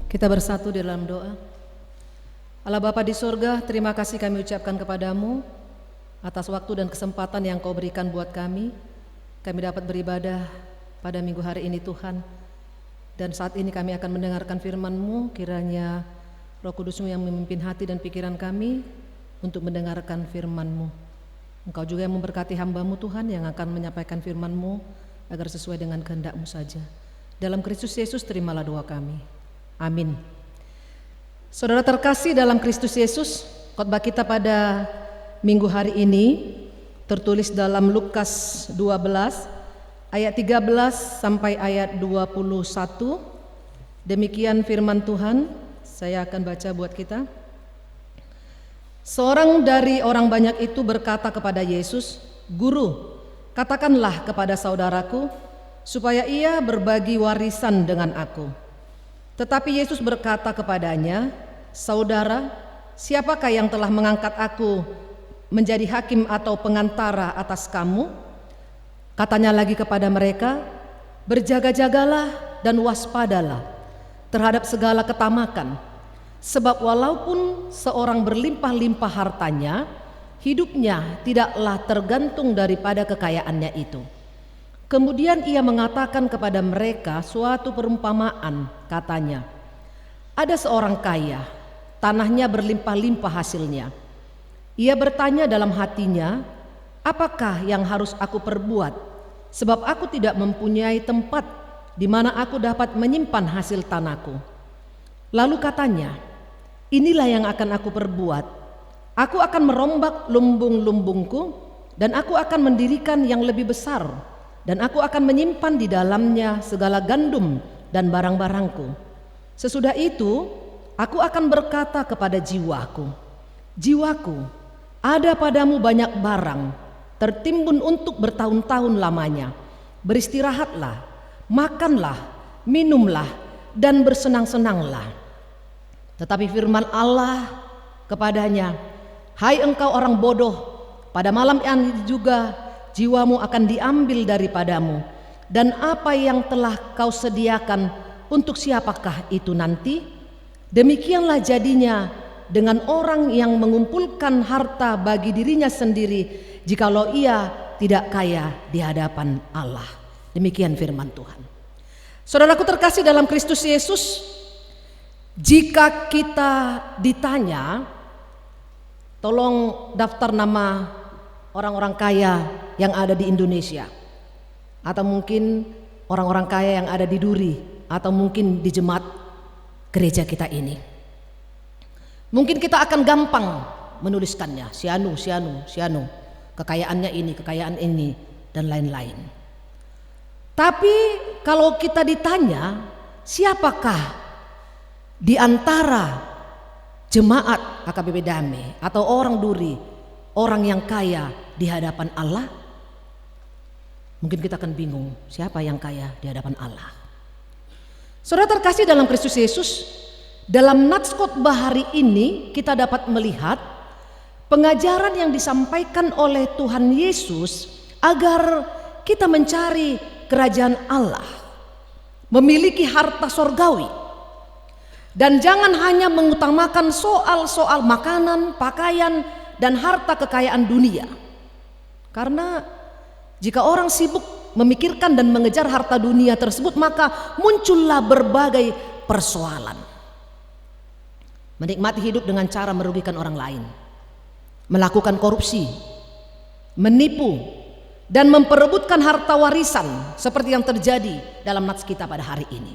Kita bersatu di dalam doa. Allah Bapa di surga, terima kasih kami ucapkan kepadamu atas waktu dan kesempatan yang kau berikan buat kami. Kami dapat beribadah pada minggu hari ini Tuhan. Dan saat ini kami akan mendengarkan firman-Mu, kiranya Roh Kudus-Mu yang memimpin hati dan pikiran kami untuk mendengarkan firman-Mu. Engkau juga yang memberkati hamba-Mu Tuhan yang akan menyampaikan firman-Mu agar sesuai dengan kehendak-Mu saja. Dalam Kristus Yesus terimalah doa kami. Amin. Saudara terkasih dalam Kristus Yesus, khotbah kita pada minggu hari ini tertulis dalam Lukas 12 ayat 13 sampai ayat 21. Demikian firman Tuhan, saya akan baca buat kita. Seorang dari orang banyak itu berkata kepada Yesus, "Guru, katakanlah kepada saudaraku supaya ia berbagi warisan dengan aku." Tetapi Yesus berkata kepadanya, "Saudara, siapakah yang telah mengangkat aku menjadi hakim atau pengantara atas kamu?" Katanya lagi kepada mereka, "Berjaga-jagalah dan waspadalah terhadap segala ketamakan, sebab walaupun seorang berlimpah-limpah hartanya, hidupnya tidaklah tergantung daripada kekayaannya itu." Kemudian ia mengatakan kepada mereka suatu perumpamaan, katanya, "Ada seorang kaya, tanahnya berlimpah-limpah hasilnya. Ia bertanya dalam hatinya, apakah yang harus aku perbuat? Sebab aku tidak mempunyai tempat di mana aku dapat menyimpan hasil tanahku." Lalu katanya, "Inilah yang akan aku perbuat. Aku akan merombak lumbung-lumbungku dan aku akan mendirikan yang lebih besar. Dan aku akan menyimpan di dalamnya segala gandum dan barang-barangku. Sesudah itu, aku akan berkata kepada jiwaku, 'Jiwaku, ada padamu banyak barang, tertimbun untuk bertahun-tahun lamanya. Beristirahatlah, makanlah, minumlah, dan bersenang-senanglah.' Tetapi firman Allah kepadanya, 'Hai engkau orang bodoh, pada malam ini juga jiwamu akan diambil daripadamu, dan apa yang telah kau sediakan untuk siapakah itu nanti? Demikianlah jadinya dengan orang yang mengumpulkan harta bagi dirinya sendiri, jikalau ia tidak kaya di hadapan Allah." Demikian firman Tuhan. Saudaraku terkasih dalam Kristus Yesus, jika kita ditanya, tolong daftar nama orang-orang kaya yang ada di Indonesia, atau mungkin orang-orang kaya yang ada di Duri, atau mungkin di jemaat gereja kita ini. Mungkin kita akan gampang menuliskannya, si anu, kekayaannya ini, kekayaan ini, dan lain-lain. Tapi kalau kita ditanya, siapakah di antara jemaat HKBP Damai atau orang Duri, orang yang kaya di hadapan Allah? Mungkin kita akan bingung, siapa yang kaya di hadapan Allah? Saudara terkasih dalam Kristus Yesus, dalam nats khotbah hari ini kita dapat melihat pengajaran yang disampaikan oleh Tuhan Yesus agar kita mencari kerajaan Allah, memiliki harta sorgawi, dan jangan hanya mengutamakan soal-soal makanan, pakaian, dan harta kekayaan dunia. Karena jika orang sibuk memikirkan dan mengejar harta dunia tersebut, maka muncullah berbagai persoalan. Menikmati hidup dengan cara merugikan orang lain, melakukan korupsi, menipu, dan memperebutkan harta warisan seperti yang terjadi dalam nats kita pada hari ini.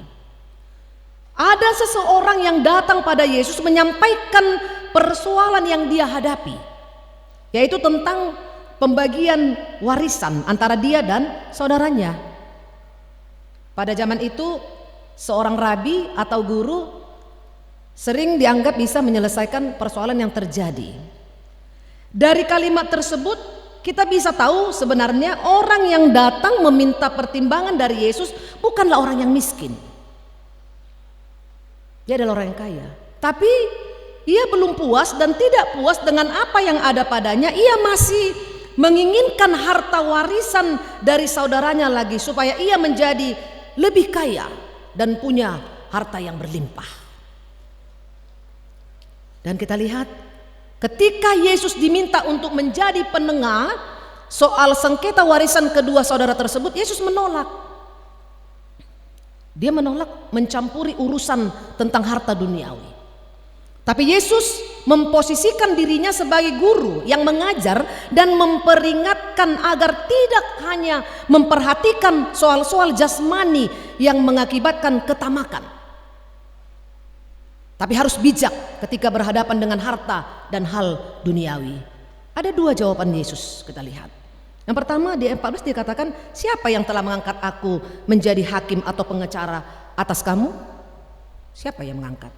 Ada seseorang yang datang pada Yesus menyampaikan persoalan yang dia hadapi, yaitu tentang pembagian warisan antara dia dan saudaranya. Pada zaman itu, seorang rabi atau guru sering dianggap bisa menyelesaikan persoalan yang terjadi. Dari kalimat tersebut kita bisa tahu sebenarnya orang yang datang meminta pertimbangan dari Yesus bukanlah orang yang miskin. Dia adalah orang yang kaya. Tapi ia belum puas dan tidak puas dengan apa yang ada padanya. Ia masih menginginkan harta warisan dari saudaranya lagi, supaya ia menjadi lebih kaya dan punya harta yang berlimpah. Dan kita lihat ketika Yesus diminta untuk menjadi penengah soal sengketa warisan kedua saudara tersebut, Yesus menolak. Dia menolak mencampuri urusan tentang harta duniawi. Tapi Yesus memposisikan dirinya sebagai guru yang mengajar dan memperingatkan agar tidak hanya memperhatikan soal-soal jasmani yang mengakibatkan ketamakan, tapi harus bijak ketika berhadapan dengan harta dan hal duniawi. Ada dua jawaban Yesus kita lihat. Yang pertama di 14 dikatakan, siapa yang telah mengangkat aku menjadi hakim atau pengacara atas kamu? Siapa yang mengangkat?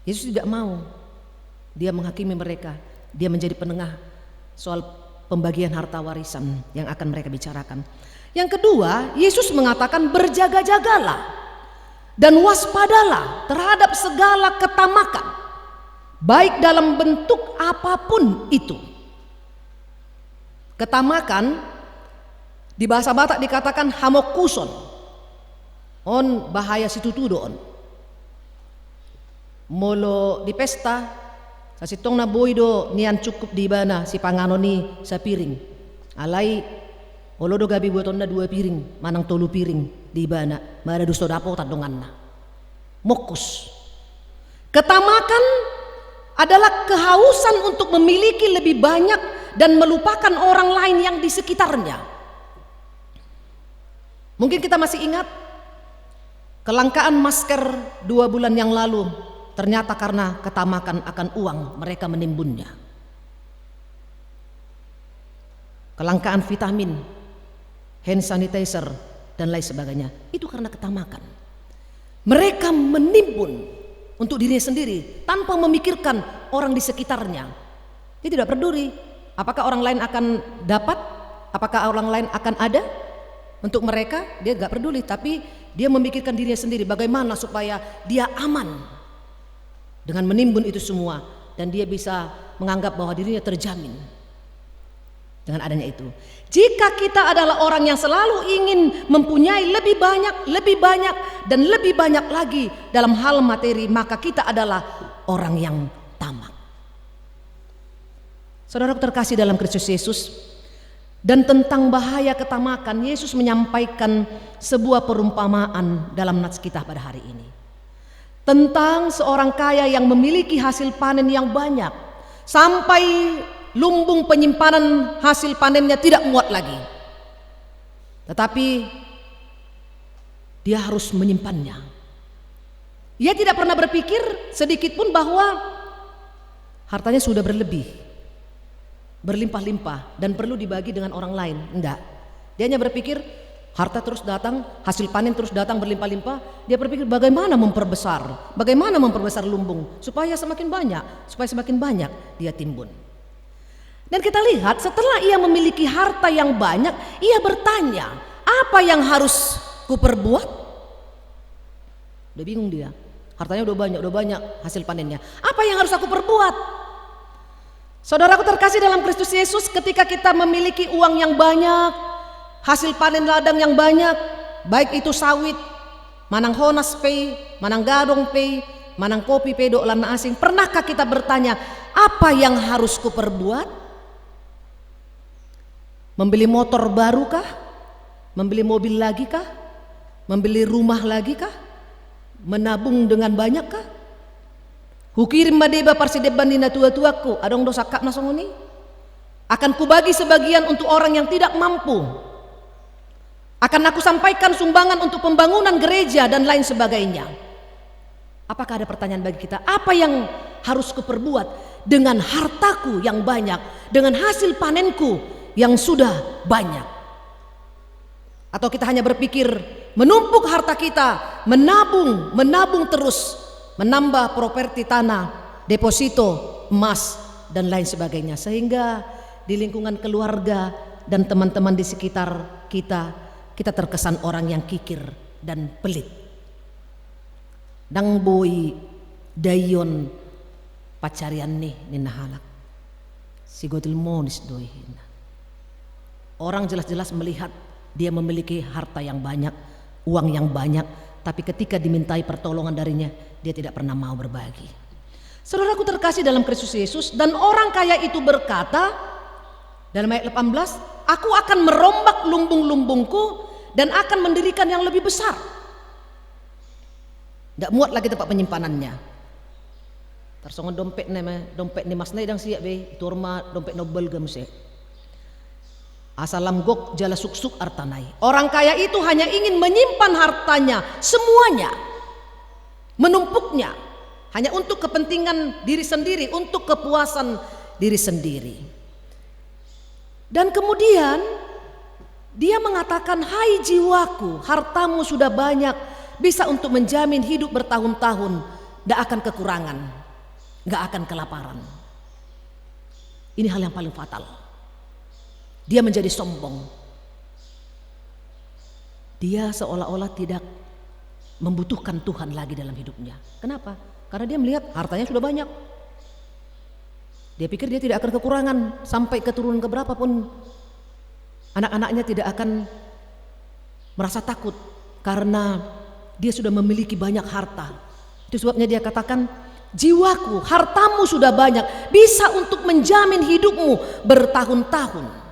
Yesus tidak mau dia menghakimi mereka, dia menjadi penengah soal pembagian harta warisan yang akan mereka bicarakan. Yang kedua, Yesus mengatakan berjaga-jagalah dan waspadalah terhadap segala ketamakan, baik dalam bentuk apapun itu. Ketamakan di bahasa Batak dikatakan hamokuson, on bahaya situtudon. Molo di pesta sasitong na boydo nian cukup di bana si pangano ni sa piring alai olo do gabi buaton na 2 piring manang 3 piring di bana mara dusto dapo tadongan na mokus. Ketamakan adalah kehausan untuk memiliki lebih banyak dan melupakan orang lain yang di sekitarnya. Mungkin kita masih ingat kelangkaan masker 2 bulan yang lalu. Ternyata karena ketamakan akan uang mereka menimbunnya. Kelangkaan vitamin, hand sanitizer dan lain sebagainya, itu karena ketamakan. Mereka menimbun untuk dirinya sendiri tanpa memikirkan orang di sekitarnya. Dia tidak peduli apakah orang lain akan dapat, apakah orang lain akan ada. Untuk mereka dia gak peduli, tapi dia memikirkan dirinya sendiri bagaimana supaya dia aman dengan menimbun itu semua, dan dia bisa menganggap bahwa dirinya terjamin dengan adanya itu. Jika kita adalah orang yang selalu ingin mempunyai lebih banyak dan lebih banyak lagi dalam hal materi, maka kita adalah orang yang tamak. Saudaraku terkasih dalam Kristus Yesus, dan tentang bahaya ketamakan, Yesus menyampaikan sebuah perumpamaan dalam nats kita pada hari ini. Tentang seorang kaya yang memiliki hasil panen yang banyak, sampai lumbung penyimpanan hasil panennya tidak muat lagi. Tetapi dia harus menyimpannya. Ia tidak pernah berpikir sedikit pun bahwa hartanya sudah berlebih, berlimpah-limpah dan perlu dibagi dengan orang lain. Enggak. Dia hanya berpikir harta terus datang, hasil panen terus datang berlimpah-limpah. Dia berpikir bagaimana memperbesar lumbung supaya semakin banyak dia timbun. Dan kita lihat setelah ia memiliki harta yang banyak, ia bertanya, apa yang harus kuperbuat? Udah bingung dia, hartanya udah banyak hasil panennya. Apa yang harus aku perbuat? Saudaraku terkasih dalam Kristus Yesus, ketika kita memiliki uang yang banyak, hasil panen ladang yang banyak, baik itu sawit, manang honas pay, manang gadong pay, manang kopi pay do lana asing. Pernahkah kita bertanya, apa yang harus kuperbuat? Membeli motor baru kah? Membeli mobil lagi kah? Membeli rumah lagi kah? Menabung dengan banyak kah? Hukirim madeba parsideban dina tua-tuaku, adong dosa kak nasongoni. Akan kubagi sebagian untuk orang yang tidak mampu. Akan aku sampaikan sumbangan untuk pembangunan gereja dan lain sebagainya. Apakah ada pertanyaan bagi kita? Apa yang harus kuperbuat dengan hartaku yang banyak, dengan hasil panenku yang sudah banyak? Atau kita hanya berpikir menumpuk harta kita, menabung terus, menambah properti tanah, deposito, emas dan lain sebagainya, sehingga di lingkungan keluarga dan teman-teman di sekitar kita terkesan orang yang kikir dan pelit. Dang boy dayon pacarian nih ninahalak sigotil monis doihin. Orang jelas-jelas melihat dia memiliki harta yang banyak, uang yang banyak, tapi ketika dimintai pertolongan darinya, dia tidak pernah mau berbagi. Saudaraku terkasih dalam Kristus Yesus, dan orang kaya itu berkata dalam ayat 18, aku akan merombak lumbung-lumbungku dan akan mendirikan yang lebih besar. Tidak muat lagi tempat penyimpanannya. Tersongon dompet ni mas na idang siap be, itu rumah dompet nobel gamse. Asalam gok jala suksuk artanai. Orang kaya itu hanya ingin menyimpan hartanya semuanya, menumpuknya hanya untuk kepentingan diri sendiri, untuk kepuasan diri sendiri. Dan kemudian dia mengatakan, hai jiwaku, hartamu sudah banyak, bisa untuk menjamin hidup bertahun-tahun, tidak akan kekurangan, nggak akan kelaparan. Ini hal yang paling fatal. Dia menjadi sombong. Dia seolah-olah tidak membutuhkan Tuhan lagi dalam hidupnya. Kenapa? Karena dia melihat hartanya sudah banyak. Dia pikir dia tidak akan kekurangan, sampai keturunan keberapa pun anak-anaknya tidak akan merasa takut karena dia sudah memiliki banyak harta. Itu sebabnya dia katakan, jiwaku, hartamu sudah banyak, bisa untuk menjamin hidupmu bertahun-tahun.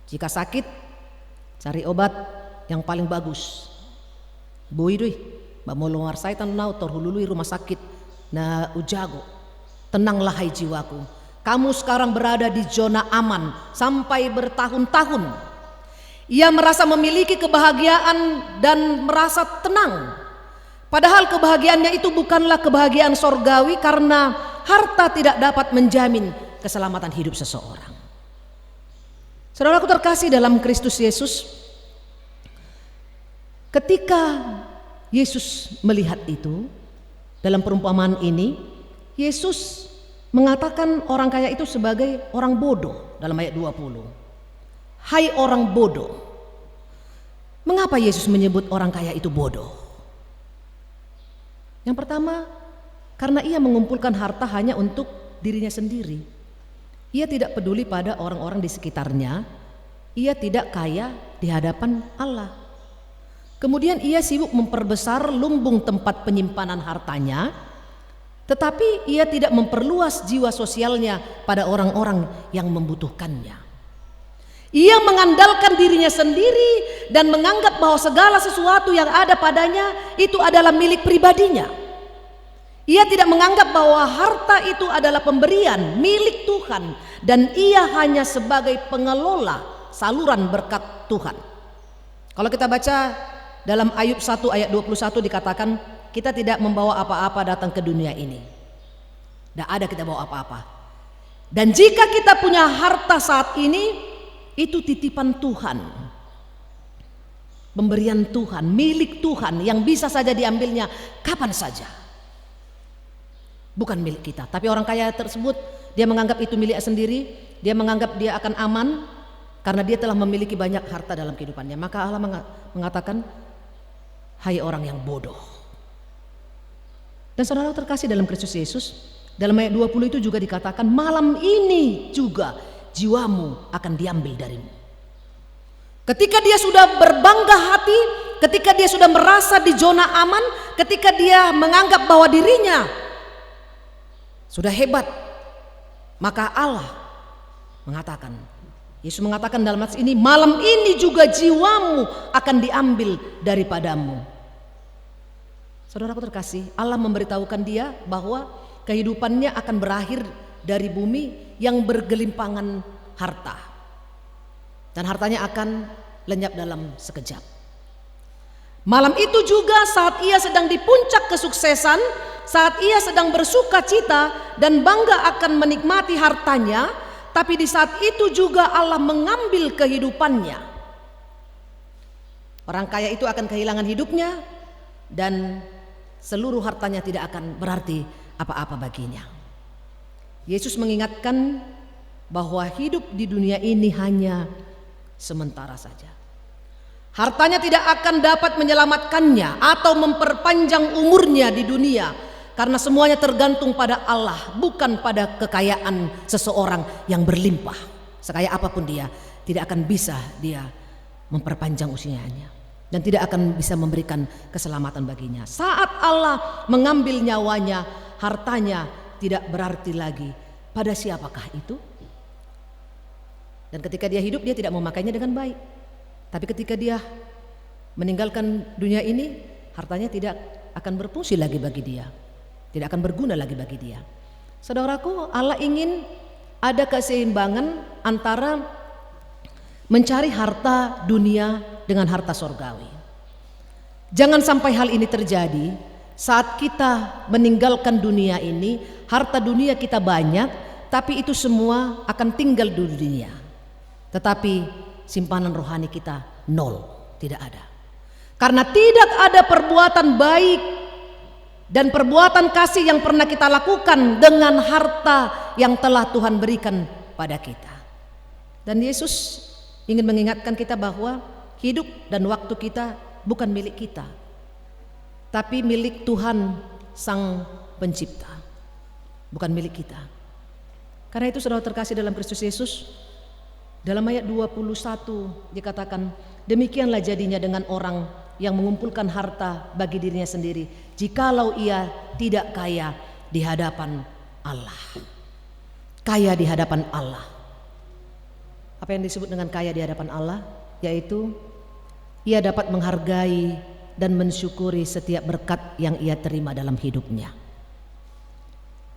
Jika sakit, cari obat yang paling bagus. Bui dui, bamolongar saitan nau torhulului rumah sakit na ujago. Tenanglah hai jiwaku, kamu sekarang berada di zona aman sampai bertahun-tahun. Ia merasa memiliki kebahagiaan dan merasa tenang. Padahal kebahagiaannya itu bukanlah kebahagiaan sorgawi, karena harta tidak dapat menjamin keselamatan hidup seseorang. Saudaraku terkasih dalam Kristus Yesus, ketika Yesus melihat itu, dalam perumpamaan ini Yesus mengatakan orang kaya itu sebagai orang bodoh dalam ayat 20. Hai orang bodoh. Mengapa Yesus menyebut orang kaya itu bodoh? Yang pertama, karena ia mengumpulkan harta hanya untuk dirinya sendiri. Ia tidak peduli pada orang-orang di sekitarnya. Ia tidak kaya di hadapan Allah. Kemudian ia sibuk memperbesar lumbung tempat penyimpanan hartanya, tetapi ia tidak memperluas jiwa sosialnya pada orang-orang yang membutuhkannya. Ia mengandalkan dirinya sendiri dan menganggap bahwa segala sesuatu yang ada padanya itu adalah milik pribadinya. Ia tidak menganggap bahwa harta itu adalah pemberian milik Tuhan, dan ia hanya sebagai pengelola saluran berkat Tuhan. Kalau kita baca dalam Ayub 1 ayat 21 dikatakan, kita tidak membawa apa-apa datang ke dunia ini. Tidak ada kita bawa apa-apa. Dan jika kita punya harta saat ini, itu titipan Tuhan, pemberian Tuhan, milik Tuhan yang bisa saja diambilnya kapan saja. Bukan milik kita. Tapi orang kaya tersebut, dia menganggap itu milik sendiri. Dia menganggap dia akan aman karena dia telah memiliki banyak harta dalam kehidupannya. Maka Allah mengatakan, hai orang yang bodoh. Dan saudara terkasih dalam Kristus Yesus, dalam ayat 20 itu juga dikatakan, malam ini juga jiwamu akan diambil darimu. Ketika dia sudah berbangga hati, ketika dia sudah merasa di zona aman, ketika dia menganggap bahwa dirinya sudah hebat, maka Allah mengatakan, Yesus mengatakan dalam ayat ini, malam ini juga jiwamu akan diambil daripadamu. Saudaraku terkasih, Allah memberitahukan dia bahwa kehidupannya akan berakhir dari bumi yang bergelimpangan harta, dan hartanya akan lenyap dalam sekejap. Malam itu juga saat ia sedang di puncak kesuksesan, saat ia sedang bersuka cita dan bangga akan menikmati hartanya, tapi di saat itu juga Allah mengambil kehidupannya. Orang kaya itu akan kehilangan hidupnya, dan seluruh hartanya tidak akan berarti apa-apa baginya. Yesus mengingatkan bahwa hidup di dunia ini hanya sementara saja. Hartanya tidak akan dapat menyelamatkannya atau memperpanjang umurnya di dunia, karena semuanya tergantung pada Allah, bukan pada kekayaan seseorang yang berlimpah. Sekaya apapun dia, tidak akan bisa dia memperpanjang usianya, dan tidak akan bisa memberikan keselamatan baginya. Saat Allah mengambil nyawanya, hartanya tidak berarti lagi. Pada siapakah itu? Dan ketika dia hidup dia tidak memakainya dengan baik. Tapi ketika dia meninggalkan dunia ini, hartanya tidak akan berfungsi lagi bagi dia, tidak akan berguna lagi bagi dia. Saudaraku, Allah ingin ada keseimbangan antara mencari harta dunia dengan harta sorgawi. Jangan sampai hal ini terjadi saat kita meninggalkan dunia ini. Harta dunia kita banyak, tapi itu semua akan tinggal di dunia, tetapi simpanan rohani kita nol, tidak ada. Karena tidak ada perbuatan baik dan perbuatan kasih yang pernah kita lakukan dengan harta yang telah Tuhan berikan pada kita. Dan Yesus ingin mengingatkan kita bahwa hidup dan waktu kita bukan milik kita, tapi milik Tuhan Sang Pencipta, bukan milik kita. Karena itu saudara terkasih dalam Kristus Yesus, dalam ayat 21 dikatakan, demikianlah jadinya dengan orang yang mengumpulkan harta bagi dirinya sendiri, jikalau ia tidak kaya di hadapan Allah. Kaya di hadapan Allah. Apa yang disebut dengan kaya di hadapan Allah? Yaitu ia dapat menghargai dan mensyukuri setiap berkat yang ia terima dalam hidupnya.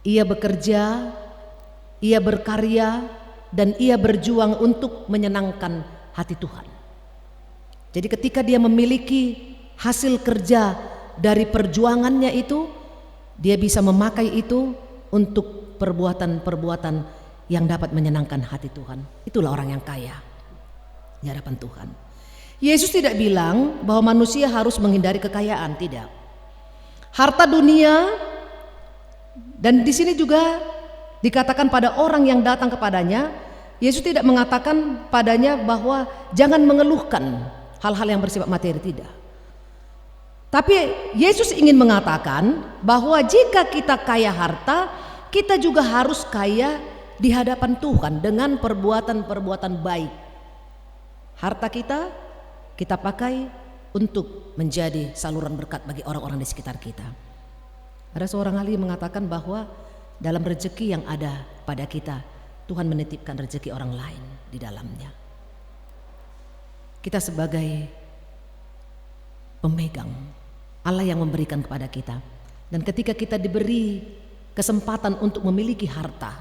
Ia bekerja, ia berkarya, dan ia berjuang untuk menyenangkan hati Tuhan. Jadi ketika dia memiliki hasil kerja dari perjuangannya itu, dia bisa memakai itu untuk perbuatan-perbuatan yang dapat menyenangkan hati Tuhan. Itulah orang yang kaya di hadapan Tuhan. Yesus tidak bilang bahwa manusia harus menghindari kekayaan, tidak. Harta dunia, dan di sini juga dikatakan pada orang yang datang kepadanya, Yesus tidak mengatakan padanya bahwa jangan mengeluhkan hal-hal yang bersifat materi, tidak. Tapi Yesus ingin mengatakan bahwa jika kita kaya harta, kita juga harus kaya di hadapan Tuhan dengan perbuatan-perbuatan baik. Harta kita pakai untuk menjadi saluran berkat bagi orang-orang di sekitar kita. Ada seorang ahli mengatakan bahwa dalam rezeki yang ada pada kita, Tuhan menitipkan rezeki orang lain di dalamnya. Kita sebagai pemegang, Allah yang memberikan kepada kita. Dan ketika kita diberi kesempatan untuk memiliki harta,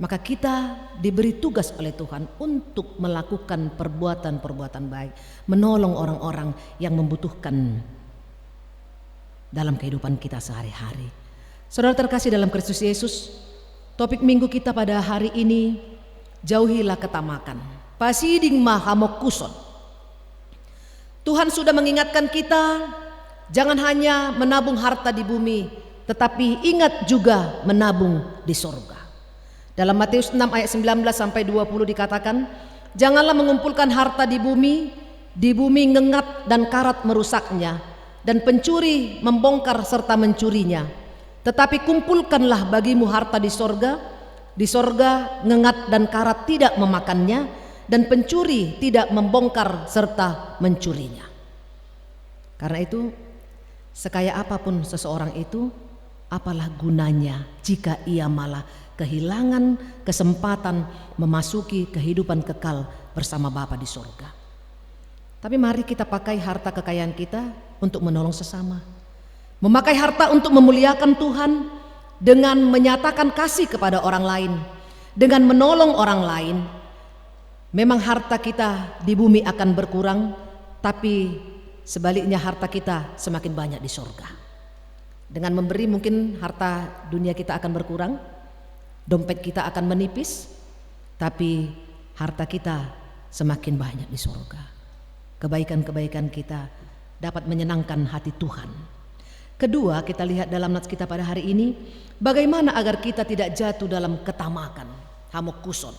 maka kita diberi tugas oleh Tuhan untuk melakukan perbuatan-perbuatan baik, menolong orang-orang yang membutuhkan dalam kehidupan kita sehari-hari. Saudara terkasih dalam Kristus Yesus, topik minggu kita pada hari ini, jauhilah ketamakan. Pasiding mahamokuson. Tuhan sudah mengingatkan kita, jangan hanya menabung harta di bumi, tetapi ingat juga menabung di sorga. Dalam Matius 6 ayat 19 sampai 20 dikatakan, janganlah mengumpulkan harta di bumi ngengat dan karat merusaknya, dan pencuri membongkar serta mencurinya. Tetapi kumpulkanlah bagimu harta di sorga ngengat dan karat tidak memakannya, dan pencuri tidak membongkar serta mencurinya. Karena itu, sekaya apapun seseorang itu, apalah gunanya jika ia malah kehilangan kesempatan memasuki kehidupan kekal bersama Bapa di sorga. Tapi mari kita pakai harta kekayaan kita untuk menolong sesama. Memakai harta untuk memuliakan Tuhan dengan menyatakan kasih kepada orang lain, dengan menolong orang lain. Memang harta kita di bumi akan berkurang, tapi sebaliknya harta kita semakin banyak di sorga. Dengan memberi mungkin harta dunia kita akan berkurang, dompet kita akan menipis, tapi harta kita semakin banyak di sorga. Kebaikan-kebaikan kita dapat menyenangkan hati Tuhan. Kedua, kita lihat dalam nats kita pada hari ini, bagaimana agar kita tidak jatuh dalam ketamakan, hamokuson.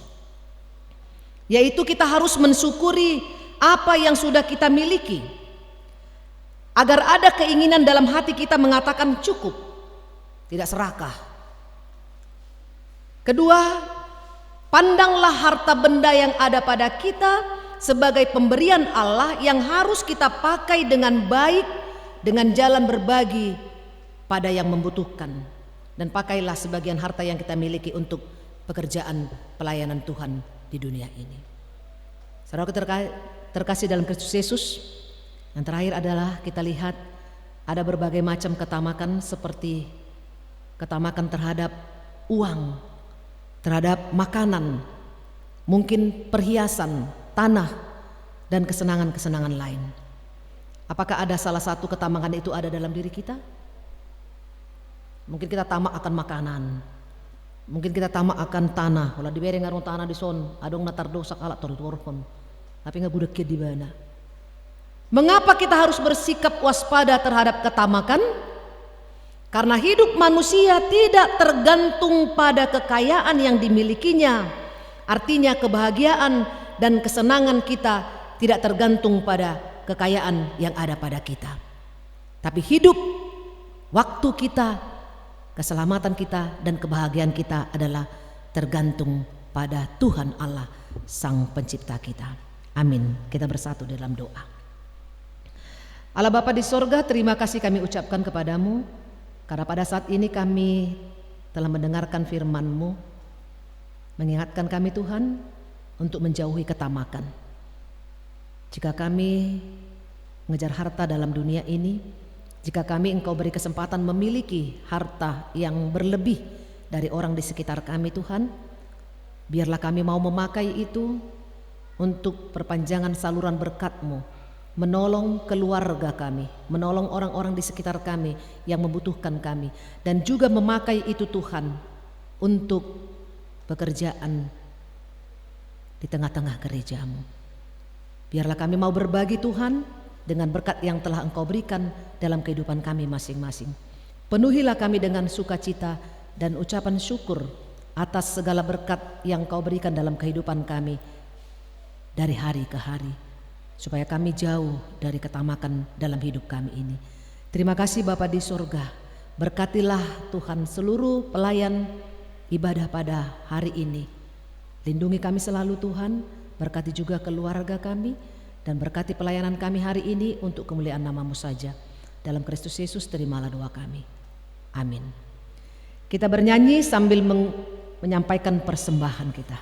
Yaitu kita harus mensyukuri apa yang sudah kita miliki, agar ada keinginan dalam hati kita mengatakan cukup, tidak serakah. Kedua, pandanglah harta benda yang ada pada kita sebagai pemberian Allah yang harus kita pakai dengan baik, dengan jalan berbagi pada yang membutuhkan. dan pakailah sebagian harta yang kita miliki untuk pekerjaan pelayanan Tuhan di dunia ini. Saudara terkasih dalam Kristus Yesus, yang terakhir adalah kita lihat ada berbagai macam ketamakan, seperti ketamakan terhadap uang, terhadap makanan, mungkin perhiasan, tanah, dan kesenangan-kesenangan lain. Apakah ada salah satu ketamakan itu ada dalam diri kita? Mungkin kita tamak akan makanan, mungkin kita tamak akan tanah. Kalau diberi ngarung tanah di son, adong natar dosa kalak torun, tapi nggak budek di mana. Mengapa kita harus bersikap waspada terhadap ketamakan? Karena hidup manusia tidak tergantung pada kekayaan yang dimilikinya. Artinya kebahagiaan dan kesenangan kita tidak tergantung pada kekayaan yang ada pada kita. Tapi hidup, waktu kita, keselamatan kita, dan kebahagiaan kita adalah tergantung pada Tuhan Allah, Sang Pencipta kita. Amin. Kita bersatu dalam doa. Allah Bapa di sorga, terima kasih kami ucapkan kepadamu, karena pada saat ini kami telah mendengarkan firman-Mu, mengingatkan kami Tuhan untuk menjauhi ketamakan. Jika kami mengejar harta dalam dunia ini, jika kami Engkau beri kesempatan memiliki harta yang berlebih dari orang di sekitar kami Tuhan, biarlah kami mau memakai itu untuk perpanjangan saluran berkat-Mu, menolong keluarga kami, menolong orang-orang di sekitar kami yang membutuhkan kami, dan juga memakai itu Tuhan untuk pekerjaan di tengah-tengah gereja-Mu. Biarlah kami mau berbagi Tuhan dengan berkat yang telah Engkau berikan dalam kehidupan kami masing-masing. Penuhilah kami dengan sukacita dan ucapan syukur atas segala berkat yang Engkau berikan dalam kehidupan kami dari hari ke hari, supaya kami jauh dari ketamakan dalam hidup kami ini. Terima kasih Bapa di surga. Berkatilah Tuhan seluruh pelayan ibadah pada hari ini. Lindungi kami selalu Tuhan. Berkati juga keluarga kami, dan berkati pelayanan kami hari ini untuk kemuliaan nama-Mu saja. Dalam Kristus Yesus terimalah doa kami. Amin. Kita bernyanyi sambil menyampaikan persembahan kita.